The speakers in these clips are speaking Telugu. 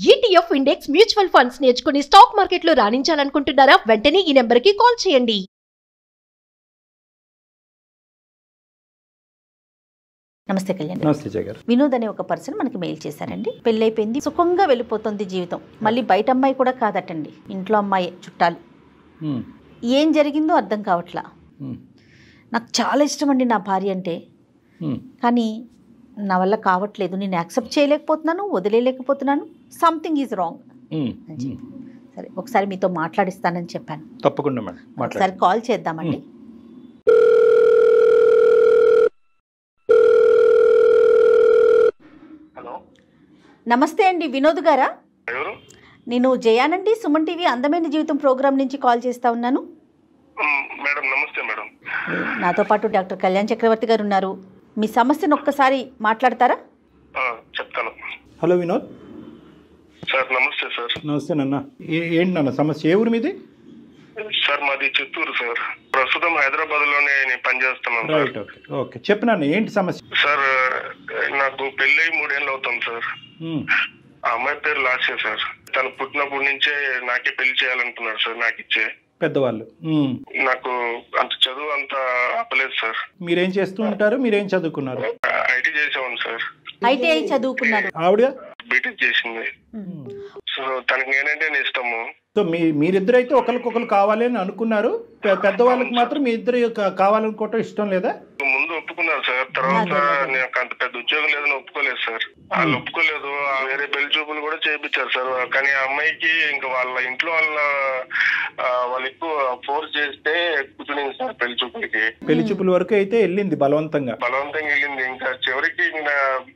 ETF ఇండెక్స్ మ్యూచువల్ ఫండ్స్ నేర్చుకుని స్టాక్ మార్కెట్లో రాణించాలనుకుంటున్నారా? వెంటనే ఈ నెంబర్కి కాల్ చేయండి. నమస్తే కళ్యాణ్. నమస్తే జగర్. వినోద్ అనే ఒక పర్సన్ మనకి మెయిల్ చేశారండి. పెళ్ళైపోయింది, సుఖంగా వెళ్ళిపోతుంది జీవితం. మళ్ళీ బయట అమ్మాయి కూడా కాదటండి, ఇంట్లో అమ్మాయి, చుట్టాలు. ఏం జరిగిందో అర్థం కావట్లా. నాకు చాలా ఇష్టం అండి నా భార్య అంటే, కానీ నా వల్ల కావట్లేదు. నేను యాక్సెప్ట్ చేయలేకపోతున్నాను, వదిలేయలేకపోతున్నాను. Something is wrong. సరే, ఒకసారి మీతో మాట్లాడిస్తానని చెప్పాను. తప్పకుండా మేడం, ఒకసారి కాల్ చేద్దామండి. నమస్తే అండి, వినోద్ గారా? నేను జయానండి, సుమన్ టీవీ అందమైన జీవితం ప్రోగ్రామ్ నుంచి కాల్ చేస్తా ఉన్నాను. మేడం నమస్తే మేడం. నాతో పాటు డాక్టర్ కళ్యాణ్ చక్రవర్తి గారు ఉన్నారు. మీ సమస్యను ఒక్కసారి మాట్లాడతారా? చెప్తాను. Hello Vinod sir. నమస్తే సార్. నమస్తే నాన్న. ఏంటి నాన్న సమస్య? ఏ ఊరు మీది? సార్ మాది చిత్తూరు సార్. ప్రస్తుతం హైదరాబాద్ లోనే నేను పనిచేస్తున్నాను. Right, okay okay. చెప్పు నాన్న, ఏంటి సమస్య? సార్ నాకు పెళ్ళి 3 ఏళ్ళు అవుతుంది సార్. ఆ అమ్మాయి పేరు లాస్య సార్. తను పుట్టినప్పటి నుంచే నాకే పెళ్లి చేయాలంటున్నారు సార్. నాకు ఇచ్చే పెద్దవాళ్ళు. నాకు అంత చదువు అంత అప్పలేదు సార్. మీరేం చేస్తూ ఉంటారు? మీరేం చదువుకున్నారు? IT చేసేవాను sir. ఐటీఐ చదువుకున్నారు. ఆవిడ బీటెక్ చేసింది. సో తనకి నేనంటే ఇష్టము. సో మీరిద్దరైతే ఒకరికొకరు కావాలి అని అనుకున్నారు. పెద్దవాళ్ళకి మాత్రం మీ ఇద్దరు కావాలనుకోవటం ఇష్టం లేదా? ముందు ఒప్పుకున్నారు సార్. తర్వాత నాకు అంత పెద్ద ఉద్యోగం లేదని ఒప్పుకోలేదు సార్. వాళ్ళు ఒప్పుకోలేదు. వేరే పెళ్లి చూపులు కూడా చేయించారు సార్. కానీ ఆ అమ్మాయికి ఇంకా వాళ్ళ ఇంట్లో వాళ్ళు ఎక్కువ ఫోర్స్ చేస్తే కూర్చునింది సార్ పెళ్లి చూపులకి. పెళ్లి చూపుల వరకు అయితే వెళ్ళింది, బలవంతంగా వెళ్ళింది. ఇంకా చివరికి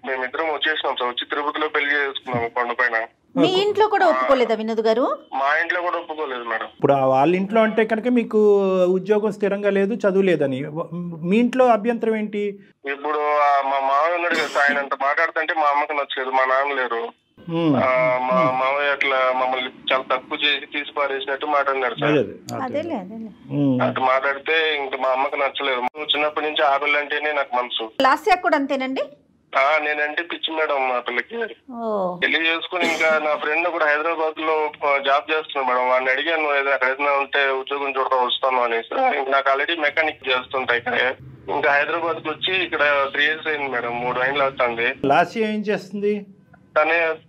మేమిద్దరం వచ్చేసినాం సార్. వచ్చి తిరుపతిలో పెళ్లి చేసుకున్నాము కొండపైన. మీ ఇంట్లో కూడా ఒప్పుకోలేదా వినోద్ గారు? మా ఇంట్లో కూడా ఒప్పుకోలేదు మేడం. ఇప్పుడు వాళ్ళ ఇంట్లో అంటే కనుక మీకు ఉద్యోగం స్థిరంగా లేదు, చదువు లేదని. మీ ఇంట్లో అభ్యంతరం ఏంటి? ఇప్పుడు మా మామయ్య ఉన్నాడు కదా, ఆయన అంత మాట్లాడుతుంటే మా అమ్మకి నచ్చలేదు. మా నాన్న లేరు. మా మామయ్య అట్లా మమ్మల్ని చాలా తక్కువ చేసి తీసి పారేసినట్టు మాట్లాడినాడు సార్. అటు మాట్లాడితే ఇంకా మా అమ్మకి నచ్చలేదు. చిన్నప్పటి నుంచి ఆ పిల్ల అంటేనే నాకు మనసు. లాస్యా కూడా అంతేనండి? నేనంటే పిచ్చి మేడం. మా పిల్లకి పెళ్లి చేసుకుని ఇంకా నా ఫ్రెండ్ కూడా హైదరాబాద్ లో జాబ్ చేస్తున్నాడు మేడం. వాడిని అడిగాను అక్కడ ఏదైనా ఉంటే ఉద్యోగం చూడటం వస్తాను అనేసి. నాకు ఆల్రెడీ మెకానిక్ చేస్తుంటా ఇక్కడ. ఇంకా హైదరాబాద్ కి వచ్చి ఇక్కడ 3 years అయింది మేడం. 3 ఏళ్ళు అవుతుంది. లాస్య ఏం చేస్తుంది?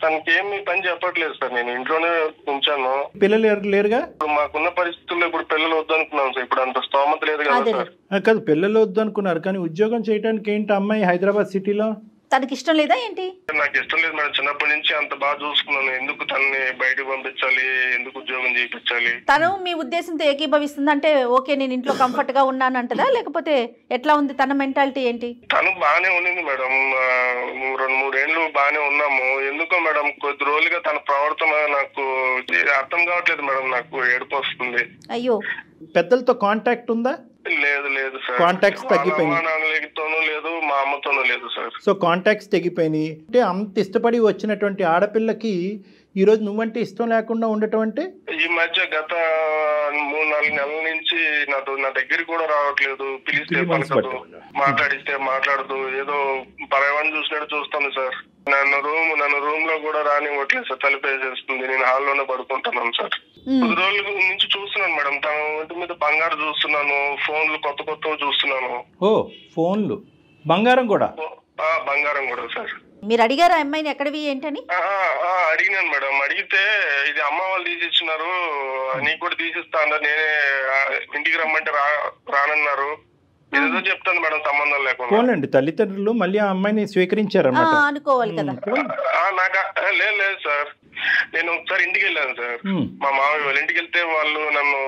తనకి ఏమి పని చెప్పట్లేదు సార్. నేను ఇంట్లోనే ఉంచాను. పిల్లలు లేరుగా? మాకున్న పరిస్థితుల్లో ఇప్పుడు పిల్లలు వద్దనుకున్నాను సార్. ఇప్పుడు అంత స్తోమత లేదు కదా సార్. కాదు, పిల్లలు వద్దు అనుకున్నారు, కానీ ఉద్యోగం చేయడానికి ఏంటి అమ్మాయి హైదరాబాద్ సిటీలో? తనకి ఇష్టం లేదా ఏంటి? నాకు ఇష్టం లేదు మేడం. చిన్నప్పటి నుంచి అంత బాగా చూసుకున్నాను. ఎందుకు తనని బయటకు పంపించాలి? ఎందుకు ఉద్యోగం చేయించాలి? తను మీ ఉద్దేశంతో ఏకీభవిస్తుంది అంటే ఓకే నేను ఇంట్లో కంఫర్ట్ గా ఉన్నాను అంటదా, లేకపోతే ఎట్లా ఉంది తన మెంటాలిటీ ఏంటి? తను బాగానే ఉండింది మేడం. 2-3 ఏళ్ళు బాగానే ఉన్నాము. ఎందుకో మేడం కొద్ది రోజులుగా తన ప్రవర్తన నాకు అర్థం కావట్లేదు మేడం. నాకు ఏడుపు వస్తుంది. అయ్యో. పెద్దలతో కాంటాక్ట్ ఉందా? లేదు సార్. కాంటాక్ట్స్ తగ్గిపోయినాయి. లేదు, మా అమ్మతోనూ లేదు సార్. సో కాంటాక్ట్స్ తగ్గిపోయినాయి అంటే అంత ఇష్టపడి వచ్చినటువంటి ఆడపిల్లకి ఈ రోజు నువ్వంటే ఇష్టం లేకుండా ఉండటం అంటే? ఈ మధ్య గత 3-4 నెలల నుంచి నా దగ్గరికి కూడా రావట్లేదు. పిలిస్తే పలకదు, మాట్లాడిస్తే మాట్లాడదు. ఏదో పరవాణి చూసినట్టు చూస్తాను సార్. నన్ను రూమ్ లో కూడా రానివ్వట్లేదు సార్. తలుపేసేస్తుంది. నేను హాల్లోనే పడుకుంటున్నాను సార్. 10 రోజుల నుంచి చూస్తున్నాను మేడం. తన ఒంటి మీద బంగారు చూస్తున్నాను. ఫోన్లు కొత్త చూస్తున్నాను. ఓ, ఫోన్లు, బంగారం కూడా? బంగారం కూడా సార్. మీరు అడిగారా అమ్మాయిని ఎక్కడవి ఏంటని? అడిగినాను మేడం. అడిగితే ఇది అమ్మ వాళ్ళు తీసిచ్చినారు, నీకు కూడా తీసిస్తా అన్నారు. నేనే ఇంటికి రమ్మంటే రానన్నారు. ఏదో చెప్తాను మేడం సంబంధం లేకుండా. పోలండి, తల్లిదండ్రులు మళ్ళీ ఆ అమ్మాయిని స్వీకరించారన్నమాట అనుకోవాలి కదా. నాకు లేదు సార్. నేను ఒకసారి ఇంటికి వెళ్ళాను సార్. మా మామయ్య వాళ్ళ ఇంటికి వెళ్తే వాళ్ళు నన్ను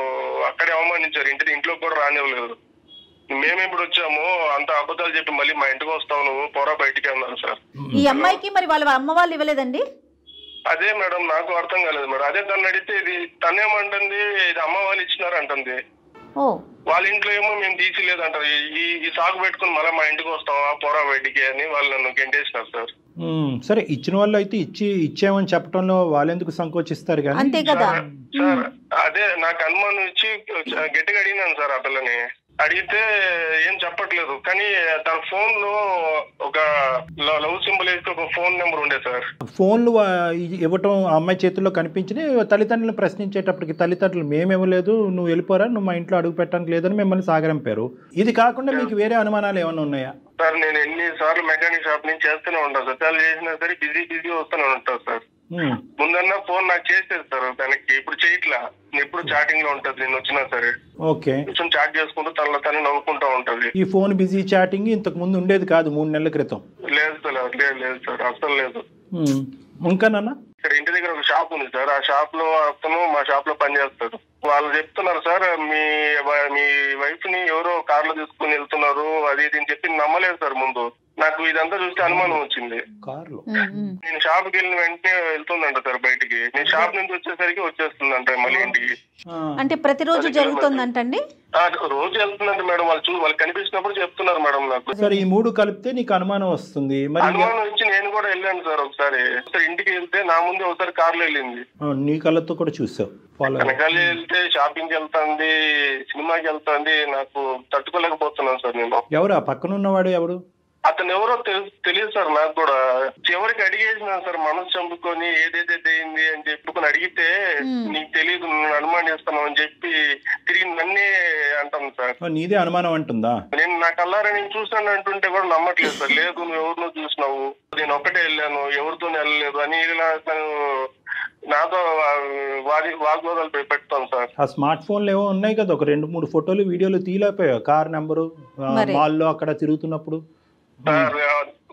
అక్కడే అవమానించారు. ఇంట్లో కూడా రానివ్వలేదు. మేము ఇప్పుడు వచ్చాము, అంత అబద్ధాలు చెప్పి మళ్ళీ మా ఇంటికి వస్తావు నువ్వు, పోరా బయటికి అన్నారు సార్. ఈ అమ్మాయికి మరి వాళ్ళ అమ్మ వాళ్ళు ఇవ్వలేదండి? అదే మేడం నాకు అర్థం కాలేదు మేడం. అదే తను అడిగితే ఇది తనేమంటుంది, ఇది అమ్మ వాళ్ళు ఇచ్చినారు అంటుంది. వాళ్ళ ఇంట్లో ఏమో మేము తీసిలేదు అంటారు. ఈ సాగు పెట్టుకుని మళ్ళీ మా ఇంటికి వస్తావా, పోరా బయటికి అని వాళ్ళు నన్ను గెంటేసినారు సార్. సరే, ఇచ్చిన వాళ్ళు అయితే ఇచ్చామని చెప్పడంలో వాళ్ళు ఎందుకు సంకోచిస్తారు? కానీ అంతే కదా సార్. అదే నాకు అనుమానం ఇచ్చి గట్టిగా అడిగినాను సార్ ఆ పిల్లని. అడిగితే ఏం చెప్పట్లేదు. కానీ తన ఫోన్ లో ఒక లవ్ సింబల్ వేసి ఒక ఫోన్ నెంబర్ ఉండే సార్. ఫోన్లు ఇవ్వటం ఆ అమ్మాయి చేతుల్లో కనిపించి తల్లిదండ్రులను ప్రశ్నించేటప్పటికి తల్లిదండ్రులు మేము ఇవ్వలేదు, నువ్వు వెళ్ళిపోరా, నువ్వు మా ఇంట్లో అడుగు పెట్టడానికి లేదని మిమ్మల్ని సాగరంపారు. ఇది కాకుండా మీకు వేరే అనుమానాలు ఏమైనా ఉన్నాయా? సార్ నేను ఎన్నిసార్లు మెకానిక్ షాప్ నుంచి చేస్తూనే ఉంటాను సార్. చాలా చేసినా సరే బిజీ వస్తూనే ఉంటాను సార్. ముందన్నా ఫోన్ నాకు చేసేది సార్ తనకి, ఇప్పుడు చేయట్లా. ఎప్పుడు చాటింగ్ లో ఉంటది, నేను వచ్చినా సరే ఓకే కొంచెం చాట్ చేసుకుంటూ తను నవ్వుకుంటా ఉంటది. ఈ ఫోన్ బిజీ చాటింగ్ ఇంతకు ముందు ఉండేది కాదు 3 నెలల క్రితం? లేదు సార్ అసలు లేదు. ఇంకానన్నా ఇక్కడ ఇంటి దగ్గర ఒక షాప్ ఉంది సార్. ఆ షాప్ లో అతను మా షాప్ లో పనిచేస్తాడు. వాళ్ళు చెప్తున్నారు సార్ మీ వైఫ్ ని ఎవరో కార్ లో తీసుకుని వెళ్తున్నారు అది ఇది అని చెప్పి నమ్మలేదు సార్. ముందు నాకు ఇదంతా చూస్తే అనుమానం వచ్చింది. నేను షాప్ కి వెళ్ళిన వెంటనే వెళ్తుందంట సార్ బయటికి. నేను షాప్ నుంచి వచ్చేసరికి వచ్చేస్తుందంట మళ్ళీ ఇంటికి. అంటే ప్రతిరోజు జరుగుతుందంటండి? రోజు వెళ్తుందంట మేడం. వాళ్ళు కనిపించినప్పుడు చెప్తున్నారు మేడం నాకు. సరే ఈ 3 కలిపితే నీకు అనుమానం వస్తుంది. అనుమానం వచ్చి నేను కూడా వెళ్ళాను సార్. ఒకసారి ఇంటికి వెళ్తే నా ముందే ఒకసారి కార్లో వెళ్ళింది. నీ కళ్ళతో కూడా చూసావు? వెనకాల వెళ్తే షాపింగ్ వెళ్తాంది, సినిమాకి వెళ్తాంది. నాకు తట్టుకోలేకపోతున్నాను సార్ నేను. ఎవరు ఆ పక్కన ఉన్నవాడు? ఎవరు అతను? ఎవరో తెలియదు సార్ నాకు కూడా. చివరికి అడిగేసినాను సార్ మనసు చంపుకొని ఏదైతే అయింది అని చెప్పుకొని అడిగితే నీకు తెలియదు నేను అనుమానిస్తాను అని చెప్పి తిరిగి నన్నే అంటాను సార్. నీదే అనుమానం అంటుందా? నేను నా కల్లారా నేను చూసాను అంటుంటే కూడా నమ్మట్లేదు సార్. లేదు నువ్వు ఎవరినో చూసినావు, నేను ఒక్కటే వెళ్ళాను, ఎవరితో వెళ్ళలేదు అని ఇలా నాతో వాగ్వాదాలు పెడతాను సార్. ఆ స్మార్ట్ ఫోన్లు ఏవో ఉన్నాయి కదా, ఒక 2-3 ఫోటోలు వీడియోలు తీయలేకపోయావు? కార్ నెంబరు మాల్లో అక్కడ తిరుగుతున్నప్పుడు సార్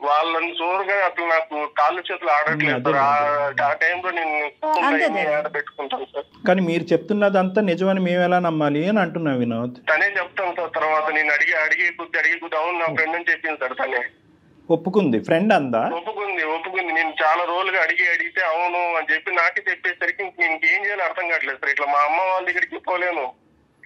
వాళ్ళని చూడగా అసలు నాకు కాళ్ళు చేతులు ఆడట్లేదు సార్. ఆ టైంలో నేను పెట్టుకుంటాను సార్. కానీ మీరు చెప్తున్నదంతా నిజమని మేము ఎలా నమ్మాలి అని అంటున్నా వినోద్. తనే చెప్తాను సార్. తర్వాత నేను అడిగే కొద్ది అవును నా ఫ్రెండ్ అని చెప్పింది సార్. తనే ఒప్పుకుంది. ఫ్రెండ్ అందా? ఒప్పుకుంది. నేను చాలా రోజులుగా అడిగితే అవును అని చెప్పి నాకే చెప్పేసరికి నేను ఏం చేయాలో అర్థం కావట్లేదు సార్. ఇట్లా మా అమ్మ వాళ్ళ దగ్గరికి పోలేను,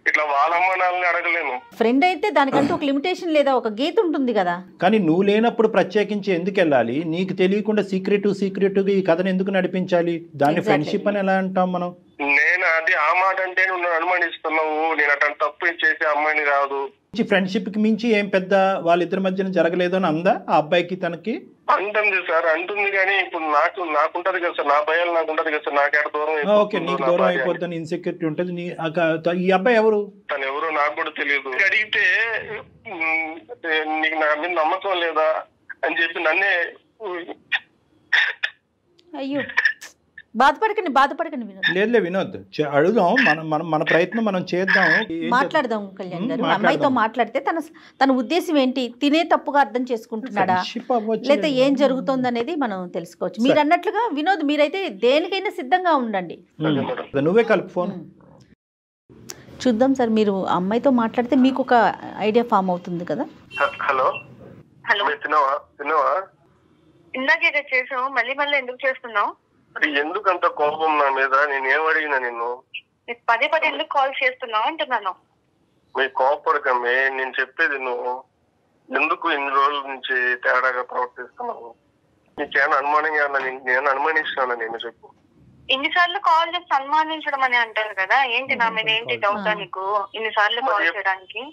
ఇట్లా వాళ్ళ అమ్మ నాన్నని అడగలేను. ఫ్రెండ్ అయితే దానికంటూ ఒక లిమిటేషన్ లేదా ఒక గీత ఉంటుంది కదా. కానీ నువ్వు లేనప్పుడు ప్రత్యేకించి ఎందుకు వెళ్ళాలి? నీకు తెలియకుండా సీక్రెట్గా ఈ కథను ఎందుకు నడిపించాలి? దాన్ని ఫ్రెండ్షిప్ అని ఎలా అంటాం మనం? నేను అది ఆ మాట అంటే నువ్వు అనుమానిస్తున్నావు, నేను అట్లా తప్పు చేసే అమ్మాయిని కాదు. ఫ్రెండ్షిప్ కి మించి ఏం పెద్ద వాళ్ళిద్దరి మధ్యన జరగలేదు అని అందా ఆ అబ్బాయికి తనకి? అంటుంది సార్, అంటుంది. కానీ ఇప్పుడు నాకుంటది కదా సార్, నా భయాలు నాకుంటది కదా సార్. నాకేట దూరం. ఓకే, నీకు దూరం అయిపోద్దని ఇన్సెక్యూరిటీ ఉంటుంది. ఈ అబ్బాయి ఎవరు? తను ఎవరో నాకు కూడా తెలియదు. అడిగితే నీకు నా మీద నమ్మకం లేదా అని చెప్పి నన్నే. అయ్యో బాధపడకండి వినోద్. లేదులే వినోద్, అడుగుదాం. మన ప్రయత్నం మనం చేద్దాం, మాట్లాడదాం. కళ్యాణ్ గారు అమ్మాయితో మాట్లాడితే తన ఉద్దేశం ఏంటి, తినే తప్పుగా అర్థం చేసుకుంటున్నాడా లేదా ఏం జరుగుతోంది అనేది మనం తెలుసుకోవచ్చు. మీరు అన్నట్లుగా వినోద్ మీరైతే దేనికైనా సిద్ధంగా ఉండండి. నువ్వే కలుపు ఫోన్. చూద్దాం సార్, మీరు అమ్మాయితో మాట్లాడితే మీకు ఒక ఐడియా ఫామ్ అవుతుంది కదా. హలో తిన్నావా? ఇందాకే చేసావు, మళ్ళీ ఎందుకు చేస్తున్నావు? ఎందుకంత కోపం నా మీద? నేనేం అడిగినా నిన్ను? పదే ఎందుకు కాల్ చేస్తున్నావు అంటున్నాను. మీ కోపడకమే, నేను చెప్పేది నువ్వు ఎందుకు ఇన్ని రోజుల నుంచి తేడాగా ప్రవర్తిస్తున్నావు? నీకేమైనా అనుమానంగా నేను అనుమానిస్తున్నాను? నేను చెప్పు. ఇన్నిసార్లు కాల్ చేసి అనుమానించడం అని అంటారు కదా, ఏంటి నా మీద ఏంటి డౌటా నీకు ఇన్నిసార్లు కాల్ చేయడానికి?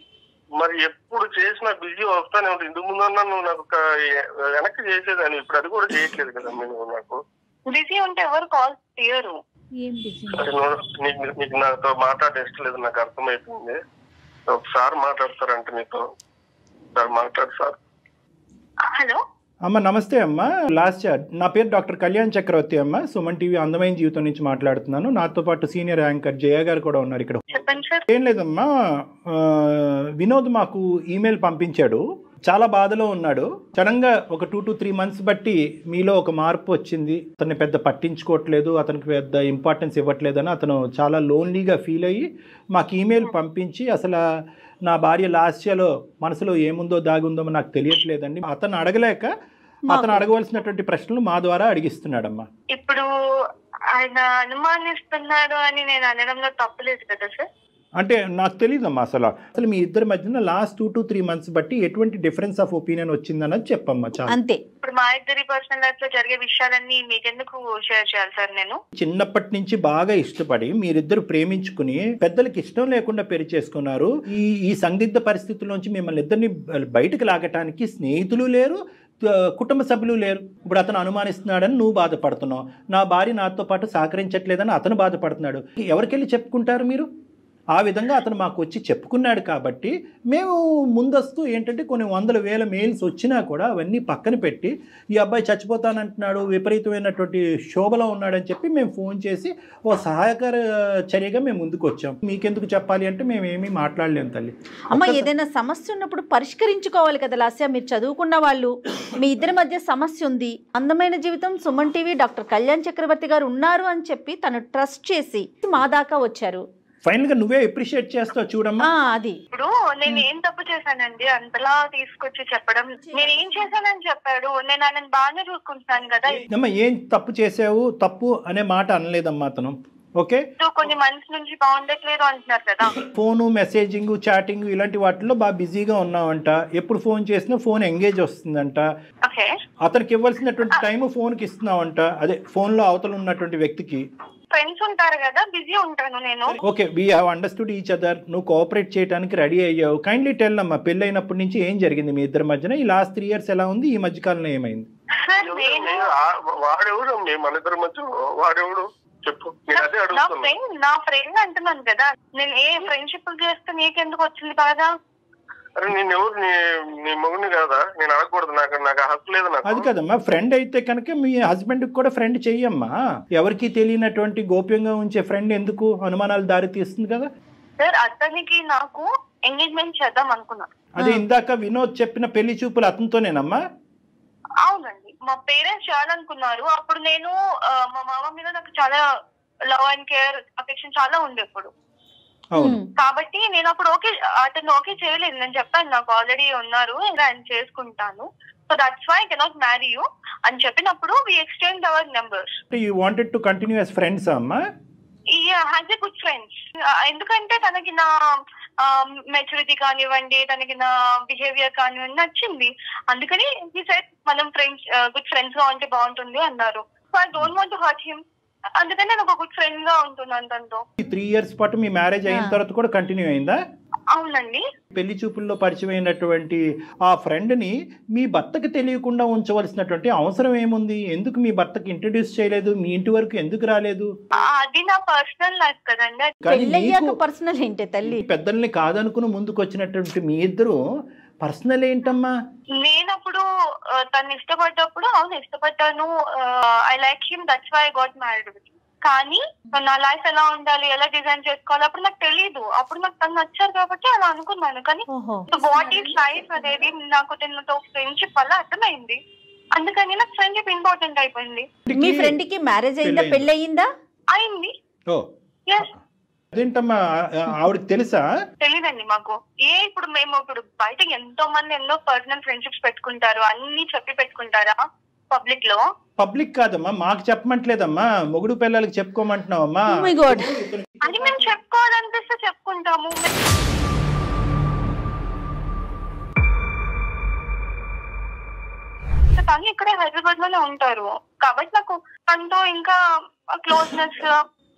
మరి ఎప్పుడు చేసినా బిజీ వస్తానే ఉంటుంది. ఇందుకు ముందన్నా నువ్వు నాకు వెనక్కి చేసేదాన్ని, ఇప్పుడు అది కూడా చేయట్లేదు కదా నువ్వు. నాకు బిజీ ఉంటే ఎవరు కాల్ తీయరు. నీకు నాతో మాట్లాడే ఇష్టం లేదు, నాకు అర్థమైపోయింది. ఒకసారి మాట్లాడతారంటే నీతో మాట్లాడు సార్. హలో అమ్మ, నమస్తే అమ్మ. నా పేరు డాక్టర్ కళ్యాణ్ చక్రవర్తి అమ్మ. సుమన్ టీవీ అందమైన జీవితం నుంచి మాట్లాడుతున్నాను. నాతో పాటు సీనియర్ యాంకర్ జయ గారు కూడా ఉన్నారు ఇక్కడ. ఏం లేదమ్మా, వినోద్ మాకు ఈమెయిల్ పంపించాడు. చాలా బాధలో ఉన్నాడు. సడన్ గా ఒక 2 to 3 months బట్టి మీలో ఒక మార్పు వచ్చింది. అతన్ని పెద్ద పట్టించుకోవట్లేదు, అతనికి పెద్ద ఇంపార్టెన్స్ ఇవ్వట్లేదు అని అతను చాలా లోన్లీగా ఫీల్ అయ్యి మాకు ఈమెయిల్ పంపించి, అసలు నా భార్య లాస్యలో మనసులో ఏముందో దాగుందో నాకు తెలియట్లేదండి. అతను అడగలేక అతను అడగవలసినటువంటి ప్రశ్నలు మా ద్వారా అడిగిస్తున్నాడమ్మా. ఇప్పుడు ఆయన అనుమానిస్తున్నాడు అని నేను అనడంలో తప్పులేదు కదా సార్? అంటే నాకు తెలియదమ్మా అసలు మీ ఇద్దరి మధ్యన లాస్ట్ 2 to 3 months బట్టి ఎటువంటి డిఫరెన్స్ ఆఫ్ ఒపీనియన్ వచ్చిందన్నది చెప్పమ్మా. చాలా అంతే. ఇప్పుడు మా ఇద్దరి పర్సనల్ లైఫ్ లో జరిగే విషయాలన్నీ మీకెందుకు షేర్ చేయాలి సార్? నేను చిన్నప్పటి నుంచి బాగా ఇష్టపడి మీరిద్దరు ప్రేమించుకుని పెద్దలకి ఇష్టం లేకుండా పెళ్లి చేసుకున్నారు. ఈ సందిగ్ధ పరిస్థితుల్లోంచి మిమ్మల్ని ఇద్దరిని బయటకు లాగటానికి స్నేహితులు లేరు, కుటుంబ సభ్యులు లేరు. ఇప్పుడు అతను అనుమానిస్తున్నాడని నువ్వు బాధపడుతున్నావు, నా భార్య నాతో పాటు సహకరించట్లేదని అతను బాధపడుతున్నాడు. ఎవరికెళ్ళి చెప్పుకుంటారు మీరు? ఆ విధంగా అతను మాకు వచ్చి చెప్పుకున్నాడు కాబట్టి మేము ముందస్తు ఏంటంటే కొన్ని 100,000 మెయిల్స్ వచ్చినా కూడా అవన్నీ పక్కన పెట్టి ఈ అబ్బాయి చచ్చిపోతానంటున్నాడు, విపరీతమైనటువంటి శోభలో ఉన్నాడని చెప్పి మేము ఫోన్ చేసి ఓ సహాయకర చర్యగా మేము ముందుకు వచ్చాం. మీకెందుకు చెప్పాలి అంటే మేము ఏమీ మాట్లాడలేము తల్లి. అమ్మ, ఏదైనా సమస్య ఉన్నప్పుడు పరిష్కరించుకోవాలి కదా లాస్య. మీరు చదువుకున్న వాళ్ళు, మీ ఇద్దరి మధ్య సమస్య ఉంది, అందమైన జీవితం సుమన్ టీవీ డాక్టర్ కళ్యాణ్ చక్రవర్తి గారు ఉన్నారు అని చెప్పి తను ట్రస్ట్ చేసి మా దాకా వచ్చారు. ఫైనల్ గా నువ్వే అప్రిషియేట్ చేస్తావు చూడమ్మా. అది ఇప్పుడు నేను ఏం తప్పు చేశానండి అంతలా తీసుకొచ్చి చెప్పడం? నేను ఏం చేశానని చెప్పాడు, నేను ఆయన బాగానే చూసుకుంటున్నాను కదా. అమ్మా ఏం తప్పు చేసావు, తప్పు అనే మాట అనలేదమ్మా అతను. ఓకే, కొన్ని మంత్స్ నుంచి బాగుండట్లేదు అంటున్నారు కదా. ఫోను, మెసేజింగ్, చాటింగ్ ఇలాంటి వాటిలో బాగా బిజీగా ఉన్నావంట. ఎప్పుడు ఫోన్ చేసినా ఫోన్ ఎంగేజ్ వస్తుందంట. అతనికి ఇవ్వాల్సినటువంటి టైం ఫోన్కి ఇస్తున్నావంట, అదే ఫోన్ లో అవతల ఉన్నటువంటి వ్యక్తికి. ఫ్రెండ్స్ ఉంటారు కదా, బిజీ ఉంటాను నేను. Okay, we have understood each other. నువ్వు కోఆపరేట్ చేయడానికి రెడీ అయ్యావు. కైండ్లీ టెల్ అమ్మా, పెళ్ళైనప్పటి నుంచి ఏం జరిగింది మీ ఇద్దరి మధ్యన? ఈ లాస్ట్ 3 years ఎలా ఉంది? ఈ మధ్య కాలంలో ఏమైంది? వాడెవడు మన ఇద్దరి మధ్య? వాడెవడు చెప్పు. నా ఫ్రెండ్ అంటున్నాను కదా. నేను ఏ ఫ్రెండ్షిప్ చేస్తే నీకెందుకు వచ్చింది బాగా? అరే నేను ఎవరు? నీ మొగుడిని కాదా? నేను అడగకూడదు, నాకు హక్కు లేదు. అది కదమ్మా, ఫ్రెండ్ అయితే కనుక మీ హస్బెండ్ కూడా ఫ్రెండ్ చెయ్యమ్మా. ఎవరికి తెలియనటువంటి గోప్యంగా ఉంచే ఫ్రెండ్ ఎందుకు అనుమానాలు దారి తీస్తుంది కదా. సార్ అతనికి నాకు ఎంగేజ్మెంట్ చేద్దాం అనుకున్నా. అదే ఇందాక వినోద్ చెప్పిన పెళ్లి చూపులు అతనితోనేనమ్మా? అవునండి, మా పేరెంట్స్ చేయాలనుకున్నారు. అప్పుడు నేను మా మామ మీద నాకు చాలా లవ్ అండ్ కేర్, అఫెక్షన్ చాలా ఉండే అప్పుడు. కాబట్టి నేను అప్పుడు అతను ఓకే చేయలేదు. నేను చెప్పాను నాకు ఆల్రెడీ ఉన్నారు, ఆయన చేసుకుంటాను, so that's why I cannot marry you అని చెప్పినప్పుడు we exchange our numbers. You wanted to continue as friends అమ్మా? As a good friends. ఎందుకంటే తనకి నా మెచ్యూరిటీ కానివ్వండి, తనకి నా బిహేవియర్ కానివ్వండి నచ్చింది. అందుకని హి సెడ్ మనం ఫ్రెండ్స్, గుడ్ ఫ్రెండ్స్ గా ఉంటే బాగుంటుంది అన్నారు. So I don't want to hurt him. అందుకని నేను ఒక గుడ్ ఫ్రెండ్ గా ఉంటున్నాను తనతో. 3 years పాటు మీ మ్యారేజ్ అయిన తర్వాత కూడా కంటిన్యూ అయిందా? అవునండి. పెళ్లి చూపుల్లో పరిచయం అయినటువంటి ఆ ఫ్రెండ్ ని మీ భర్తకి తెలియకుండా ఉంచవలసినటువంటి అవసరం ఏముంది? ఎందుకు మీ భర్తకి ఇంట్రడ్యూస్ చేయలేదు? మీ ఇంటి వరకు ఎందుకు రాలేదు? అది నా పర్సనల్ లైఫ్ కదండి. పర్సనల్ ఏంటి తల్లి? పెద్దల్ని కాదనుకుని ముందుకు వచ్చినటువంటి మీ ఇద్దరు పర్సనల్ ఏంటమ్మా? నేనప్పుడు తను ఇష్టపడ్డప్పుడు అవును ఇష్టపడ్డాను, I like him, that's why I got married with him. కానీ నా లైఫ్ ఎలా ఉండాలి, ఎలా డిజైన్ చేసుకోవాలి అప్పుడు నాకు తెలీదు. అప్పుడు నాకు తను నచ్చారు కాబట్టి అలా అనుకున్నాను. కానీ వాట్ ఈస్ లైఫ్ అనేది నాకు తనతో ఫ్రెండ్షిప్ వల్ల అర్థమైంది. అందుకని నాకు ఫ్రెండ్షిప్ ఇంపార్టెంట్ అయిపోయింది. మీ ఫ్రెండ్ కి మ్యారేజ్ అయిందా, పెళ్లి అయిందా? అయింది. అదేంటమ్మా, ఆవిడకి తెలుసా? తెలీదండి మాకు. ఇప్పుడు మేము బయటకి ఎంతో మంది ఎన్నో పర్సనల్ ఫ్రెండ్షిప్స్ పెట్టుకుంటారు, అన్ని చెప్పి పెట్టుకుంటారా పబ్లిక్ లో? పబ్లిక్ కాదమ్మా, మాకు చెప్పమంటలేదమ్మా, మొగుడు పిల్లలకి చెప్పుకోమంటున్నావమ్మా. అది మేము చెప్పుకోవాలనిపిస్తే చెప్పుకుంటాము. తను ఇక్కడే హైదరాబాద్ లోనే ఉంటారు కాబట్టి నాకు తనతో ఇంకా క్లోజ్నెస్,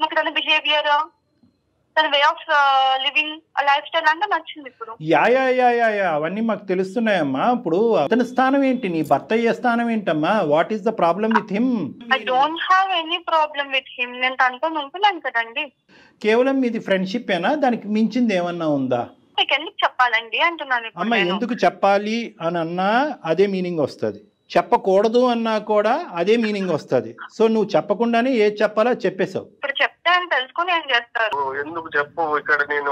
నాకు తన బిహేవియర్, తన way of living, life style అంతా నచ్చింది. ఇప్పుడు అవన్నీ మాకు తెలుస్తున్నాయమ్మా. ఇప్పుడు అతని స్థానం ఏంటి, నీ భర్త అయ్యే స్థానం ఏంటమ్మా? What is the problem with him? I don't have any problem with him. నేను తనతో ఉంటున్నాను కదండి. కేవలం మీది ఫ్రెండ్షిప్ ఏనా? దానికి మించింది ఏమన్నా ఉందా? మీకు ఎందుకు చెప్పాలండి అంటున్నాను. అమ్మా ఎందుకు చెప్పాలి అని అన్నా అదే మీనింగ్ వస్తుంది, చెప్పకూడదు అన్నా కూడా అదే మీనింగ్ వస్తుంది. సో నువ్వు చెప్పకుండానే ఏది చెప్పాలో చెప్పేసావు. ఇప్పుడు చెప్తే అని తెలుసుకుని ఏం చేస్తారు? ఎందుకు చెప్పు? ఇక్కడ నేను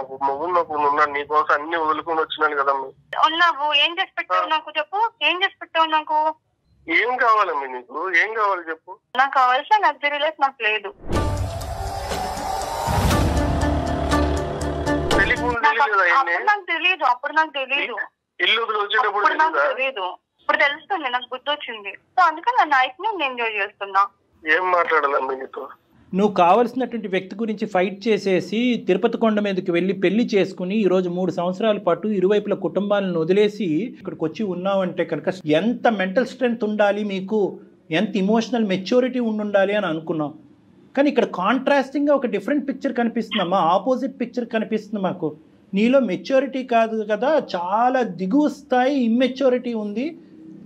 ఉన్నాను, నీకోసం అన్ని వదులుకొని వచ్చినాను కదా. ఉన్నావు, ఏం చేసి పెట్టావు నాకు చెప్పు? ఏం చేసి పెట్టావు నాకు? ఏం కావాలమ్మా నీకు? ఏం కావాలి చెప్పు? నాకు కావాల్సిన లగ్జరీ లైఫ్ నాకు లేదు. నాకు తెలియదు, అప్పుడు నాకు తెలియదు. ఇల్లు వచ్చేటప్పుడు నాకు తెలియదు, ఇప్పుడు తెలుస్తుంది, నాకు బుద్ధి వచ్చింది. సో అందుకని నా లైఫ్ ని నేను ఎంజాయ్ చేస్తున్నా. ఏం మాట్లాడాలమ్మా నీతో? నువ్వు కావలసినటువంటి వ్యక్తి గురించి ఫైట్ చేసేసి తిరుపతి కొండ మీదకి వెళ్ళి పెళ్లి చేసుకుని ఈరోజు 3 సంవత్సరాల పాటు ఇరువైపుల కుటుంబాలను వదిలేసి ఇక్కడికి వచ్చి ఉన్నావంటే కనుక ఎంత మెంటల్ స్ట్రెంగ్త్ ఉండాలి మీకు, ఎంత ఇమోషనల్ మెచ్యూరిటీ ఉండాలి అని అనుకున్నాం. కానీ ఇక్కడ కాంట్రాస్టింగ్గా ఒక డిఫరెంట్ పిక్చర్ కనిపిస్తుందమ్మా, ఆపోజిట్ పిక్చర్ కనిపిస్తుంది మాకు. నీలో మెచ్యూరిటీ కాదు కదా, చాలా దిగువ స్థాయి ఇమ్మెచ్యూరిటీ ఉంది,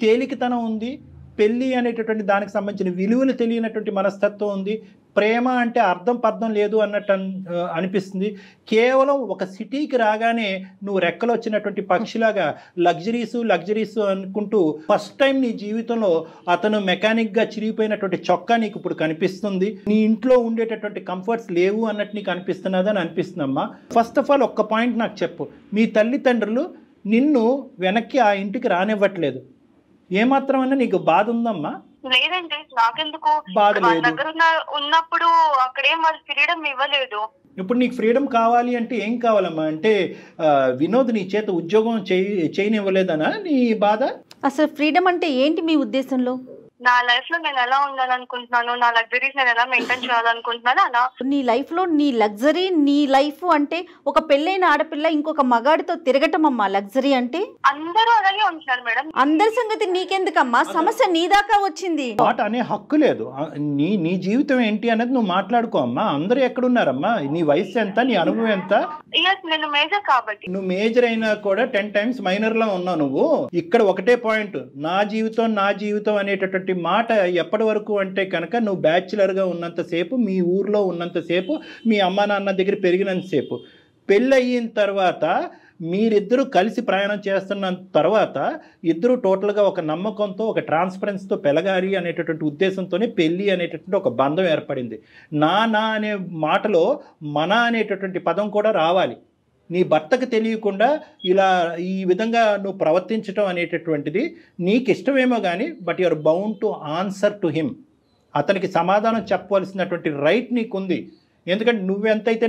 తేలికతనం ఉంది, పెళ్ళి అనేటటువంటి దానికి సంబంధించిన విలువలు తెలియనటువంటి మనస్తత్వం ఉంది, ప్రేమ అంటే అర్థం పర్థం లేదు అన్నట్టు అనిపిస్తుంది. కేవలం ఒక సిటీకి రాగానే నువ్వు రెక్కలు వచ్చినటువంటి పక్షిలాగా లగ్జరీస్ అనుకుంటూ ఫస్ట్ టైం నీ జీవితంలో అతను మెకానిక్గా చిరిగిపోయినటువంటి చొక్కా నీకు ఇప్పుడు కనిపిస్తుంది. నీ ఇంట్లో ఉండేటటువంటి కంఫర్ట్స్ లేవు అన్నట్టు నీకు అనిపిస్తున్నదని అనిపిస్తుందమ్మా. ఫస్ట్ ఆఫ్ ఆల్ ఒక్క పాయింట్ నాకు చెప్పు, మీ తల్లిదండ్రులు నిన్ను వెనక్కి ఆ ఇంటికి రానివ్వట్లేదు, ఏమాత్రమన్నా నీకు బాధ ఉందమ్మా? లేదండి, నాకెందుకు, బాధ వాళ్ళ లేదు. దగ్గర ఉన్నప్పుడు అక్కడేం వాళ్ళు ఫ్రీడమ్ ఇవ్వలేదు. ఇప్పుడు నీకు ఫ్రీడమ్ కావాలి అంటే ఏం కావాలమ్మా? అంటే వినోద్ నీ చేత ఉద్యోగం చేయనివ్వలేదనా నీ బాధ? అసలు ఫ్రీడమ్ అంటే ఏంటి మీ ఉద్దేశంలో? నా లైఫ్ లో నేను ఎలా ఉండాలనుకుంటున్నాను, నా లగ్జరీస్ నేను ఎలా మెయింటైన్ చేయాలనుకుంటున్నాను అలా. నీ లైఫ్ లో నీ లగ్జరీ, నీ లైఫ్ అంటే ఒక పెళ్ళైన ఆడపిల్ల ఇంకొక మగాడితో తిరగటం అమ్మా లగ్జరీ అంటే. అందరూ అలాగే ఉంటున్నారు మేడం. అందరి సంగతి నీకెందుకమ్మా, సమస్య నీ దాకా వచ్చింది. మాట అనే హక్కు లేదు. నీ జీవితం ఏంటి అనేది నువ్వు మాట్లాడుకో అమ్మా. అందరూ ఎక్కడున్నారమ్మా? నీ వయసు ఎంత, నీ అనుభవం ఎంత? నేను మేజర్ కాబట్టి. నువ్వు మేజర్ అయినా కూడా 10 times మైనర్ లో ఉన్నావు నువ్వు. ఇక్కడ ఒకటే పాయింట్, నా జీవితం అనేటటువంటి మాట ఎప్పటి వరకు అంటే కనుక నువ్వు బ్యాచులర్గా ఉన్నంతసేపు, మీ ఊర్లో ఉన్నంతసేపు, మీ అమ్మ నాన్న దగ్గర పెరిగినంతసేపు. పెళ్ళయిన తర్వాత మీరిద్దరూ కలిసి ప్రయాణం చేస్తున్న తర్వాత ఇద్దరు టోటల్గా ఒక నమ్మకంతో, ఒక ట్రాన్స్పరెన్స్తో పెరగాలి అనేటటువంటి ఉద్దేశంతోనే పెళ్ళి అనేటటువంటి ఒక బంధం ఏర్పడింది. నా అనే మాటలో మన అనేటటువంటి పదం కూడా రావాలి. నీ భర్తకు తెలియకుండా ఇలా ఈ విధంగా నువ్వు ప్రవర్తించడం అనేటటువంటిది నీకు ఇష్టమేమో కానీ, but you're bound to answer to him. అతనికి సమాధానం చెప్పవలసినటువంటి రైట్ నీకుంది. ఎందుకంటే నువ్వెంతైతే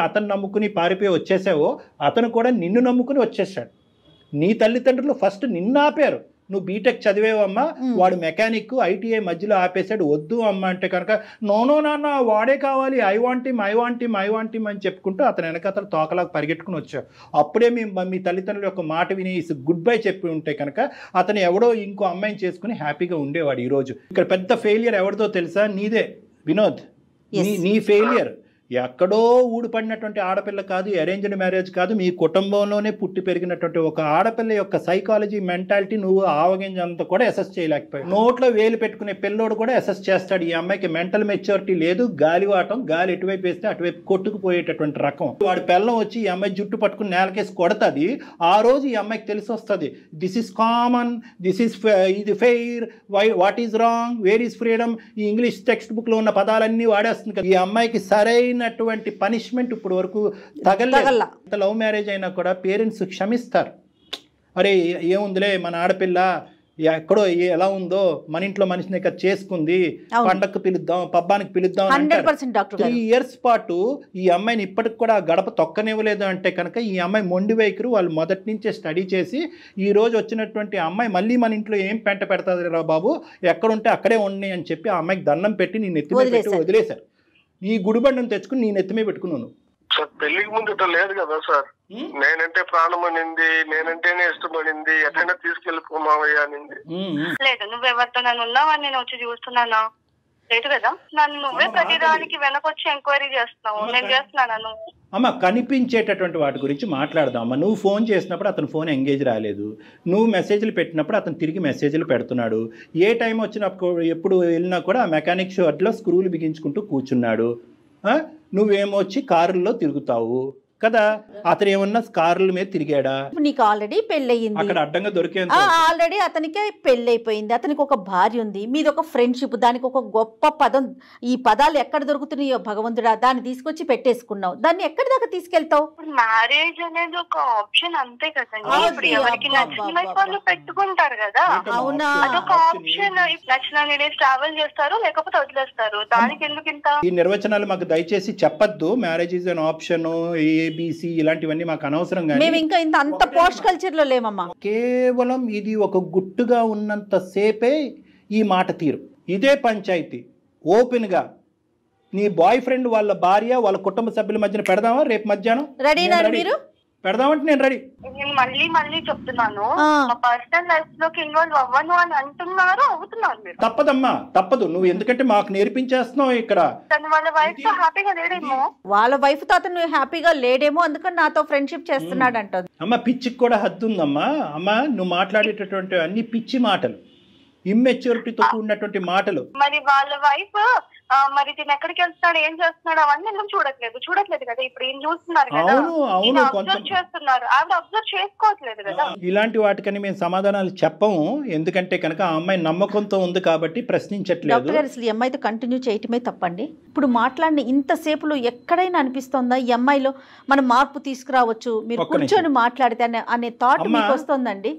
అతను నమ్ముకుని పారిపోయి వచ్చేసావో, అతను కూడా నిన్ను నమ్ముకుని వచ్చేసాడు. నీ తల్లిదండ్రులు ఫస్ట్ నిన్ను ఆపారు. నువ్వు బీటెక్ చదివేవమ్మా, వాడు మెకానిక్, ఐటీఐ మధ్యలో ఆపేశాడు, వద్దు అమ్మ అంటే కనుక నో నాన్న వాడే కావాలి, ఐ వాంట్ హిమ్ అని చెప్పుకుంటూ అతను వెనకతలు తోకలాగా పరిగెట్టుకుని వచ్చావు. అప్పుడే మీ తల్లిదండ్రుల యొక్క మాట విని గుడ్ బై చెప్పి ఉంటే కనుక అతను ఎవడో ఇంకో అమ్మాయిని చేసుకుని హ్యాపీగా ఉండేవాడు. ఈరోజు ఇక్కడ పెద్ద ఫెయిలియర్ ఎవరిదో తెలుసా? నీదే వినోద్. నీ ఫెయిలియర్ ఎక్కడో ఊడిపడినటువంటి ఆడపిల్ల కాదు, అరేంజ్డ్ మ్యారేజ్ కాదు, మీ కుటుంబంలోనే పుట్టి పెరిగినటువంటి ఒక ఆడపిల్ల యొక్క సైకాలజీ, మెంటాలిటీ నువ్వు ఆవగింజంతా కూడా అసెస్ చేయలేకపోయావు. నోట్లో వేలు పెట్టుకునే పిల్లోడు కూడా అసెస్ చేస్తాడు, ఈ అమ్మాయికి మెంటల్ మెచ్యూరిటీ లేదు, గాలివాటం, గాలి ఎటువైపు వేస్తే అటువైపు కొట్టుకుపోయేటటువంటి రకం. వాడి పిల్లం వచ్చి ఈ అమ్మాయి జుట్టు పట్టుకుని నేలకేసి కొడతాది. ఆ రోజు ఈ అమ్మాయికి తెలిసి వస్తుంది, దిస్ ఈస్ కామన్, ఇది fair, what is wrong, where is freedom, ఈ ఇంగ్లీష్ టెక్స్ట్ బుక్ లో ఉన్న పదాలన్నీ వాడేస్తుంది కదా. ఈ అమ్మాయికి సరైన పనిష్మెంట్ ఇప్పుడు వరకు తగల. లవ్ మ్యారేజ్ అయినా కూడా పేరెంట్స్ క్షమిస్తారు. అరే ఏముందిలే, మన ఆడపిల్ల ఎక్కడో ఎలా ఉందో మన ఇంట్లో మనిషిని ఇక్కడ చేసుకుంది, పండగకు పిలుద్దాం, పబ్బానికి పిలుద్దాం. 3 years పాటు ఈ అమ్మాయిని ఇప్పటికి కూడా గడప తొక్కనివ్వలేదు అంటే కనుక ఈ అమ్మాయి మొండి వైఖరి వాళ్ళు మొదటి నుంచే స్టడీ చేసి ఈ రోజు వచ్చినటువంటి అమ్మాయి మళ్ళీ మన ఇంట్లో ఏం పెంట పెడతాది రా బాబు, ఎక్కడుంటే అక్కడే ఉన్నాయి అని చెప్పి ఆ అమ్మాయికి దండం పెట్టి నీ నెత్తి మీద పెట్టి వదిలేశారు. ఈ గుడిబండను తెచ్చుకుని నీ నెత్తిమే పెట్టుకున్నాను. సార్ పెళ్లికి ముందు ఇట్లా లేదు కదా సార్. నేనంటే ప్రాణం అనింది, నేనంటేనే ఇష్టపడింది, ఎక్కడైనా తీసుకెళ్ళిపోమావయ్యా అనింది. లేదు, నువ్వెవరితో నన్ను ఉన్నావని నేను వచ్చి చూస్తున్నానా? లేదు కదా. నన్ను నువ్వే ప్రతిదానికి వెనకొచ్చి ఎంక్వైరీ చేస్తున్నావు. నేను చేస్తున్నాను. అమ్మ కనిపించేటటువంటి వాటి గురించి మాట్లాడదాం అమ్మ. నువ్వు ఫోన్ చేసినప్పుడు అతను ఫోన్ ఎంగేజ్ రాలేదు, నువ్వు మెసేజ్లు పెట్టినప్పుడు అతను తిరిగి మెసేజ్లు పెడుతున్నాడు, ఏ టైం వచ్చినప్పుడు ఎప్పుడు వెళ్ళినా కూడా ఆ మెకానిక్ షాప్లో స్క్రూలు బిగించుకుంటూ కూర్చున్నాడు. నువ్వేమో వచ్చి కారుల్లో తిరుగుతావు కదా. అతను ఏమన్నా కార్ల మీద తిరిగాడా? నీకు ఆల్రెడీ పెళ్ళయింది, అక్కడ అడ్డంగా దొరికేంత ఆల్రెడీ అతనికి పెళ్ళైపోయింది, అతనికి ఒక భార్య ఉంది, మీది ఒక ఫ్రెండ్షిప్, దానికి ఒక గొప్ప పదం. ఈ పదాలు ఎక్కడ దొరుకుతున్నాయో భగవంతుడా, దాన్ని తీసుకొచ్చి పెట్టేసుకున్నావు. దాన్ని ఎక్కడి దాకా తీసుకెళ్తావు? మ్యారేజ్ అనేది ఒక ఆప్షన్ అంతే కదండి. ఇప్పుడు ఎవరికి నచ్చిన వాళ్ళు పెట్టుకుంటారు కదా. అవునా? అదొక ఆప్షన్. నచ్చిన డేస్ ట్రావెల్ చేస్తారు, లేకపోతే వదిలేస్తారు. దానికి ఎందుకు ఇంత? ఈ నిర్వచనాలు మాకు దయచేసి చెప్పద్దు. Marriage is an option, ABC ఇలాంటివన్నీ మాకు అనవసరం. మేము ఇంకా అంత పోస్ట్ కల్చర్ లో లేమమ్మా. కేవలం ఇది ఒక గుట్టుగా ఉన్నంత సేపే ఈ మాట తీరు. ఇదే పంచాయతీ ఓపెన్గా నీ బాయ్ ఫ్రెండ్ వాళ్ళ భార్య వాళ్ళ కుటుంబ సభ్యుల మధ్యన పెడదామా రేపు మధ్యాహ్నం? రెడీనా మీరు? పెడదామంటే నేను రెడీ. నేను మళ్ళీ చెప్తున్నాను, మా పర్సనల్ లైఫ్ లోకి ఇన్వాల్వ్ అవ్వను అని అంటున్నారు, అవుతున్నారు మీరు. తప్పదమ్మా, తప్పదు. నువ్వు ఎందుకంటే మాకు నేర్పించేస్తున్నావు ఇక్కడ. తను వాళ్ళ వైఫ్ తో హ్యాపీగా లేడేమో, వాళ్ళ వైఫ్ తో అతను హ్యాపీగా లేడేమో, అందుకని నాతో ఫ్రెండ్షిప్ చేస్తున్నాడు అంటది. అమ్మ పిచ్చికి కూడా హద్దు ఉందమ్మా. అమ్మ నువ్వు మాట్లాడేటటువంటి అన్ని పిచ్చి మాటలు, ఇమ్మెచ్యూరిటీతో కూడినటువంటి మాటలు. మరి వాళ్ళ వైఫ్ మరి తిని ఎక్కడికి వెళ్తున్నాడు, ఏం చేస్తున్నాడు అవన్నీ ఎందుకు చూడట్లేదు కదా. ఇప్పుడు ఏం చూస్తున్నారు కదా, అబ్జర్వ్ చేస్తున్నారు, ఆవిడ అబ్జర్వ్ చేసుకోవట్లేదు కదా. ఇలాంటి వాటికని మేము సమాధానాలు చెప్పము, ఎందుకంటే కనుక ఆ అమ్మాయి నమ్మకంతో ఉంది కాబట్టి ప్రశ్నించట్లేదు. డాక్టర్ గారు అసలు ఈ అమ్మాయితో కంటిన్యూ చేయటమే తప్పండి. ఇప్పుడు మాట్లాడిన ఇంతసేపులో ఎక్కడైనా అనిపిస్తోందా ఈ అమ్మాయిలో మనం మార్పు తీసుకురావచ్చు, మీరు కూర్చొని మాట్లాడితే అనే థాట్ మీకు వస్తుందండి?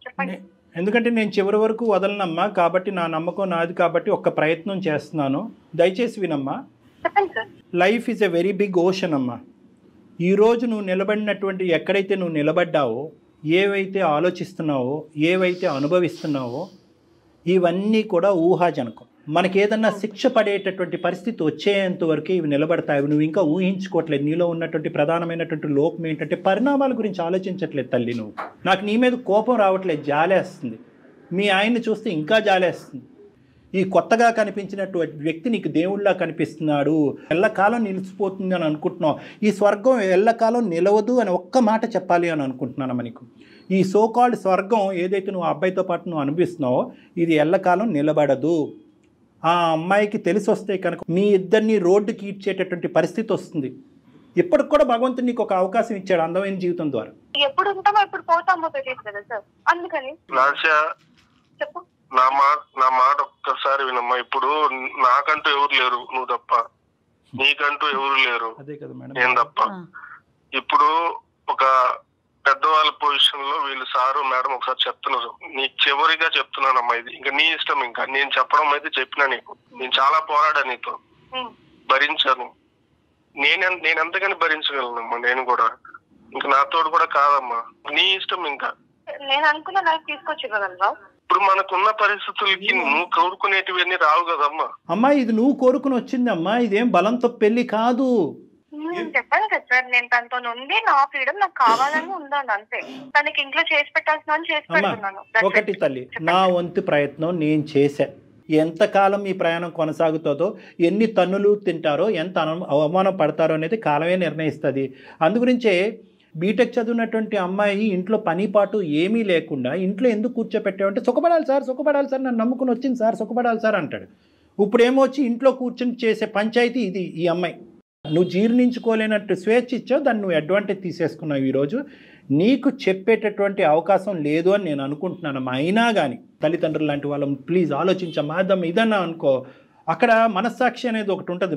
చెప్పండి. ఎందుకంటే నేను చివరి వరకు వదలనమ్మా, కాబట్టి నా నమ్మకం నాది కాబట్టి ఒక్క ప్రయత్నం చేస్తున్నాను, దయచేసి వినమ్మా. Life is a very big ocean అమ్మా. ఈరోజు నువ్వు నిలబడినటువంటి ఎక్కడైతే నువ్వు నిలబడ్డావో, ఏవైతే ఆలోచిస్తున్నావో, ఏవైతే అనుభవిస్తున్నావో, ఇవన్నీ కూడా ఊహాజనకం. మనకి ఏదన్నా శిక్ష పడేటటువంటి పరిస్థితి వచ్చేంత వరకే ఇవి నిలబడతాయి. నువ్వు ఇంకా ఊహించుకోవట్లేదు. నీలో ఉన్నటువంటి ప్రధానమైనటువంటి లోపం ఏంటంటే పరిణామాల గురించి ఆలోచించట్లేదు తల్లి. నువ్వు నాకు నీ మీద కోపం రావట్లేదు, జాలేస్తుంది. మీ ఆయన్ని చూస్తే ఇంకా జాలేస్తుంది. ఈ కొత్తగా కనిపించినటువంటి వ్యక్తి నీకు దేవుళ్ళలా కనిపిస్తున్నాడు, ఎల్లకాలం నిలిచిపోతుంది అని అనుకుంటున్నావు. ఈ స్వర్గం ఎల్లకాలం నిలవదు అని ఒక్క మాట చెప్పాలి అని అనుకుంటున్నాను నీకు. ఈ సోకాల్డ్ స్వర్గం ఏదైతే నువ్వు అబ్బాయితో పాటు నువ్వు అనిపిస్తున్నావో ఇది ఎల్లకాలం నిలబడదు. ఆ అమ్మాయికి తెలిసి వస్తే కనుక మీ ఇద్దరిని రోడ్డుకి ఇచ్చేటటువంటి పరిస్థితి వస్తుంది. ఇప్పటికి కూడా భగవంతుడు నీకు ఒక అవకాశం ఇచ్చాడు అందమైన జీవితం ద్వారా. ఎప్పుడు ఉంటామో ఎప్పుడు పోతామో తెలియదు కదా సార్, అందుకని చెప్పు. నా మాట ఒక్కసారి వినమ్మా. ఇప్పుడు నాకంటూ ఎవరు లేరు, నువ్వు తప్ప. నీకంటూ ఎవరు లేరు, నేను తప్ప. ఇప్పుడు ఒక పెద్దవాళ్ళ పొజిషన్ లో వీళ్ళు సారు మేడం ఒకసారి చెప్తున్నారు. నీకు చివరిగా చెప్తున్నానమ్మా, ఇది ఇంకా నీ ఇష్టం. ఇంకా నేను చెప్పడం అయితే చెప్పినా నీకు. నేను చాలా పోరాడా నీతో, భరించాను. నేను ఎంతగాని భరించగలనమ్మా. నేను కూడా ఇంకా నాతోడు కూడా కాదమ్మా, నీ ఇష్టం. ఇంకా నేను అనుకున్న నాకు తీసుకొచ్చివ్వగలవా? ఇప్పుడు మనకున్న పరిస్థితులకి నువ్వు కోరుకునేటివన్నీ రావు కదమ్మా. అమ్మా ఇది నువ్వు కోరుకుని వచ్చింది అమ్మా, ఇదేం బలంతో పెళ్లి కాదు. చెప్పాను కదా సార్, నేను తనతో ఉంది, నా ఫ్రీడమ్ నాకు కావాలని ఉండాలి అంతే. తనకి ఇంట్లో చేసి పెట్టాల్సిన చేసి పెడుతున్నాను. ఒకటి తల్లి, నా వంతు ప్రయత్నం నేను చేశా. ఎంతకాలం ఈ ప్రయాణం కొనసాగుతుందో, ఎన్ని తన్నులు తింటారో, ఎంత అవమానం పడతారో అనేది కాలమే నిర్ణయిస్తుంది. అందుగురించే బీటెక్ చదివినటువంటి అమ్మాయి ఇంట్లో పనిపాటు ఏమీ లేకుండా ఇంట్లో ఎందుకు కూర్చోపెట్టావంటే సుఖపడాలి సార్, నన్ను నమ్ముకుని వచ్చింది సార్, సుఖపడాలి సార్ అంటాడు. ఇప్పుడేమో వచ్చి ఇంట్లో కూర్చొని చేసే పంచాయతీ ఇది ఈ అమ్మాయి. నువ్వు జీర్ణించుకోలేనట్టు స్వేచ్ఛ ఇచ్చావు, దాన్ని నువ్వు అడ్వాంటేజ్ తీసేసుకున్నావు. ఈరోజు నీకు చెప్పేటటువంటి అవకాశం లేదు అని నేను అనుకుంటున్నానమ్మా. అయినా కానీ తల్లిదండ్రులు లాంటి వాళ్ళం ప్లీజ్ ఆలోచించమ్మా. ఇదన్నా అనుకో, అక్కడ మనస్సాక్షి అనేది ఒకటి ఉంటుంది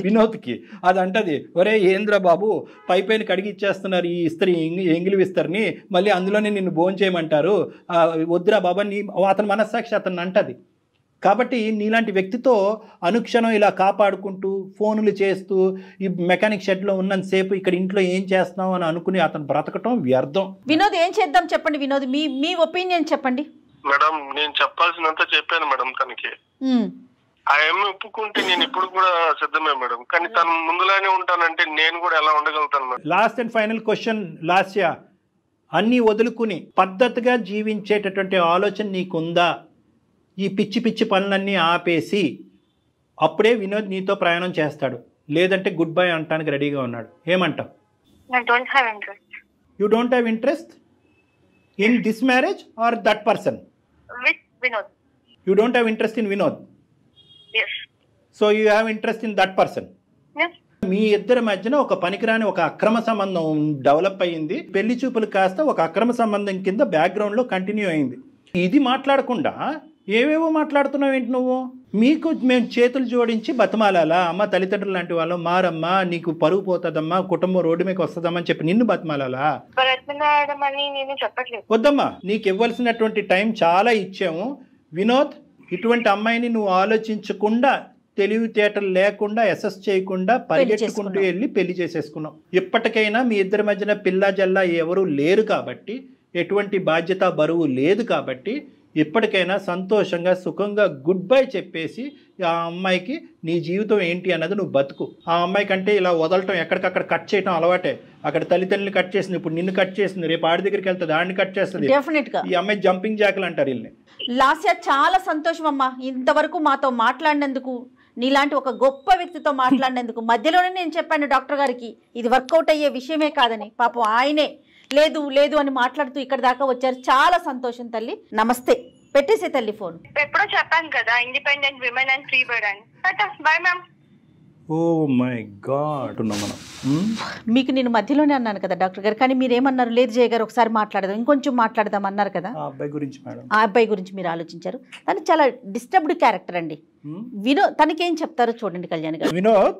వినోద్కి. అది అంటది, ఒరే ఏంద్ర బాబు పైపైన కడిగి ఇచ్చేస్తున్నారు ఈ ఇస్త్రీ, ఎంగిలి విస్తరిని, మళ్ళీ అందులోనే నిన్ను భోజనం చేయమంటారు, వద్దురా బాబా. అతని మనస్సాక్షి అతన్ని అంటది. కాబట్టి నీలాంటి వ్యక్తితో అనుక్షణం ఇలా కాపాడుకుంటూ ఫోన్లు చేస్తూ ఈ మెకానిక్ షెడ్లో ఉన్నంతసేపు ఇక్కడ ఇంట్లో ఏం చేస్తున్నావు అని అనుకుని అతను బ్రతకటం వ్యర్థం. వినోద్ ఏం చేద్దాం చెప్పండి. వినోద్ మీ ఒపీనియన్ చెప్పండి. మేడం నేను చెప్పాల్సినంత చెప్పాను మేడం తనకి. ఆ అమ్మాయి ఒప్పుకుంటే నేను ఇప్పుడు కూడా సిద్ధమే మేడం. కానీ తను ముందులానే ఉంటానంటే నేను కూడా ఎలా ఉండగలుగుతాను madam? Last and final question Lasya, అన్నీ వదులుకుని పద్ధతిగా జీవించేటటువంటి ఆలోచన నీకుందా? ఈ పిచ్చి పిచ్చి పనులన్నీ ఆపేసి అప్పుడే వినోద్ నీతో ప్రయాణం చేస్తాడు, లేదంటే గుడ్ బై అంటానికి రెడీగా ఉన్నాడు. ఏమంటావు? You don't have interest in this marriage or that person? You don't have interest in Vinod, so you have interest in that person. మీ ఇద్దరి మధ్యన ఒక పనికిరాని ఒక అక్రమ సంబంధం డెవలప్ అయ్యింది. పెళ్లి చూపులు కాస్త ఒక అక్రమ సంబంధం కింద బ్యాక్గ్రౌండ్లో కంటిన్యూ అయింది. ఇది మాట్లాడకుండా ఏవేవో మాట్లాడుతున్నావు ఏంటి నువ్వు? మీకు మేము చేతులు జోడించి బతిమాలాలా? అమ్మ తల్లిదండ్రులు లాంటి వాళ్ళు మారమ్మా, నీకు పరువు పోతుందమ్మా, కుటుంబం రోడ్డు మీకు వస్తుందమ్మా అని చెప్పి నిన్ను బతిమాలాలా? వద్దమ్మా, నీకు ఇవ్వాల్సినటువంటి టైం చాలా ఇచ్చాము. వినోద్, ఇటువంటి అమ్మాయిని నువ్వు ఆలోచించకుండా, తెలివితేటలు లేకుండా, అసెస్ చేయకుండా పరిగెట్టుకుంటూ వెళ్ళి పెళ్లి చేసేసుకున్నావు. ఇప్పటికైనా మీ ఇద్దరి మధ్యన పిల్ల జల్లా ఎవరు లేరు కాబట్టి, ఎటువంటి బాధ్యత బరువు లేదు కాబట్టి ఇప్పటికైనా సంతోషంగా సుఖంగా గుడ్ బై చెప్పేసి ఆ అమ్మాయికి నీ జీవితం ఏంటి అన్నది నువ్వు బతుకు. ఆ అమ్మాయి కంటే ఇలా వదలటం, ఎక్కడికక్కడ కట్ చేయటం అలవాటే. అక్కడ తల్లిదండ్రులు కట్ చేసింది, ఇప్పుడు నిన్ను కట్ చేసింది, రేపు ఆడి దగ్గరికి వెళ్తుంది, ఆడిని కట్ చేస్తుంది. డెఫినెట్గా ఈ అమ్మాయి జంపింగ్ జాకులు అంటారు వీళ్ళని. లాస్య చాలా సంతోషం అమ్మా, ఇంతవరకు మాతో మాట్లాడినందుకు, నీలాంటి ఒక గొప్ప వ్యక్తితో మాట్లాడినందుకు. మధ్యలోనే నేను చెప్పాను డాక్టర్ గారికి ఇది వర్కౌట్ అయ్యే విషయమే కాదని. పాపం ఆయనే లేదు లేదు అని మాట్లాడుతూ ఇక్కడ దాకా వచ్చారు. చాలా సంతోషం తల్లి. నమస్తే. పెట్టేసే తల్లి ఫోన్. ఎప్పుడో చెప్పాను కదా independent women and free bird అని. Bye ma'am. Oh my God. మనం మీకు నేను మధ్యలోనే అన్నాను కదా డాక్టర్ గారు, కానీ మీరేమన్నారు? లేదు జయ గారు ఒకసారి మాట్లాడదాం, ఇంకొంచెం మాట్లాడదాం అన్నారు కదా. ఆ అబ్బాయి గురించి మేడం, ఆ అబ్బాయి గురించి మీరు ఆలోచించారు. తను చాలా డిస్టర్బ్డ్ క్యారెక్టర్ అండి. వినోద్ తనకేం చెప్తారో చూడండి కళ్యాణ్ గారు. వినోద్,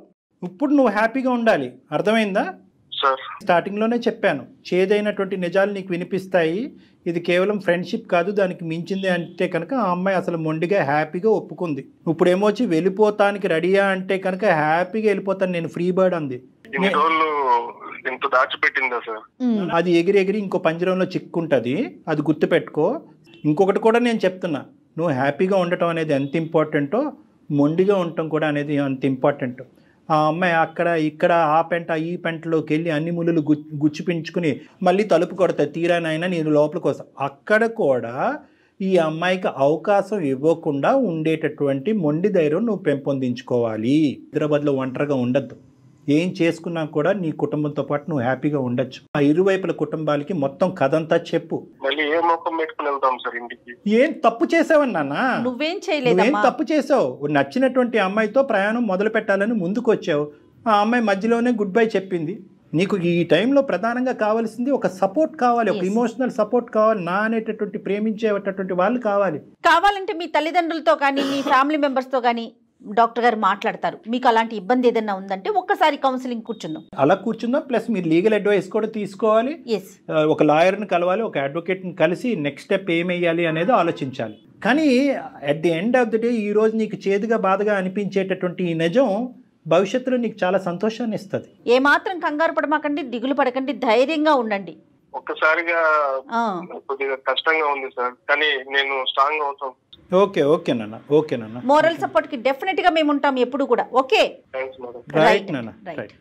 ఇప్పుడు నువ్వు హ్యాపీగా ఉండాలి, అర్థమైందా? స్టార్టింగ్ లోనే చెప్పాను, చేదైనటువంటి నిజాలు నీకు వినిపిస్తాయి. ఇది కేవలం ఫ్రెండ్షిప్ కాదు, దానికి మించింది అంటే కనుక ఆ అమ్మాయి అసలు మొండిగా హ్యాపీగా ఒప్పుకుంది. ఇప్పుడు ఏమొచ్చి వెళ్ళిపోతానికి రెడీయా అంటే కనుక హ్యాపీగా వెళ్ళిపోతాను నేను, ఫ్రీ బర్డ్ అంది. అది ఎగిరి ఎగిరి ఇంకో పంజరంలో చిక్కుంటది, అది గుర్తుపెట్టుకో. ఇంకొకటి కూడా నేను చెప్తున్నా, నువ్వు హ్యాపీగా ఉండటం అనేది ఎంత ఇంపార్టెంటో మొండిగా ఉండటం కూడా అనేది అంత ఇంపార్టెంట్. ఆ అమ్మాయి అక్కడ ఇక్కడ ఆ పెంట ఈ పెంటలోకి వెళ్ళి అన్ని ముళ్ళు గుచ్చిపించుకుని మళ్ళీ తలుపు కొడతాయి, తీరానైనా నేను లోపల కోసం. అక్కడ కూడా ఈ అమ్మాయికి అవకాశం ఇవ్వకుండా ఉండేటటువంటి మొండి ధైర్యం నువ్వు పెంపొందించుకోవాలి. హైదరాబాద్లో ఒంటరిగా ఉండద్దు. ఏం చేసుకున్నా కూడా నీ కుటుంబంతో పాటు నువ్వు హ్యాపీగా ఉండొచ్చు. ఆ ఇరువైపుల కుటుంబాలకి మొత్తం కథంతా చెప్పు. ఏం తప్పు చేసావని నాన్న? నువ్వేం చేయలేదు. నువ్వేం తప్పు చేసావు? నచ్చినటువంటి అమ్మాయితో ప్రయాణం మొదలు పెట్టాలని ముందుకు వచ్చావు. ఆ అమ్మాయి మధ్యలోనే గుడ్ బై చెప్పింది. నీకు ఈ టైంలో ప్రధానంగా కావాల్సింది ఒక సపోర్ట్ కావాలి, ఒక ఇమోషనల్ సపోర్ట్ కావాలి. నా అనేటటువంటి ప్రేమించేటటువంటి వాళ్ళు కావాలి. కావాలంటే మీ తల్లిదండ్రులతో కానీ మీ ఫ్యామిలీ మెంబర్స్తో కానీ డాక్టర్ గారు మాట్లాడతారు. మీకు అలాంటి ఇబ్బంది ఏదైనా ఉందంటే ఒక్కసారి కౌన్సిలింగ్ కూర్చుందాం. అలా కూర్చుందాం. ప్లస్ మీరు లీగల్ అడ్వైస్ కూడా తీసుకోవాలి. ఒక లాయర్ని కలవాలి, ఒక అడ్వకేట్ని కలిసి నెక్స్ట్ స్టెప్ ఏమేయాలి అనేది ఆలోచించాలి. కానీ at the end of the day ఈ రోజు నీకు చేదుగా బాధగా అనిపించేటటువంటి ఈ నిజం భవిష్యత్తులో నీకు చాలా సంతోషాన్ని ఇస్తుంది. ఏమాత్రం కంగారు పడమాకండి, దిగులు పడకండి, ధైర్యంగా ఉండండి. ఒక్కసారిగా కొద్దిగా కష్టంగా ఉంది సార్, కానీ నేను స్ట్రాంగ్ అవుతాను. ఓకే నాన్న. మోరల్ సపోర్ట్ కి డెఫినెట్ గా మేము ఉంటాం ఎప్పుడు కూడా. ఓకే, రైట్ నాన్న, రైట్.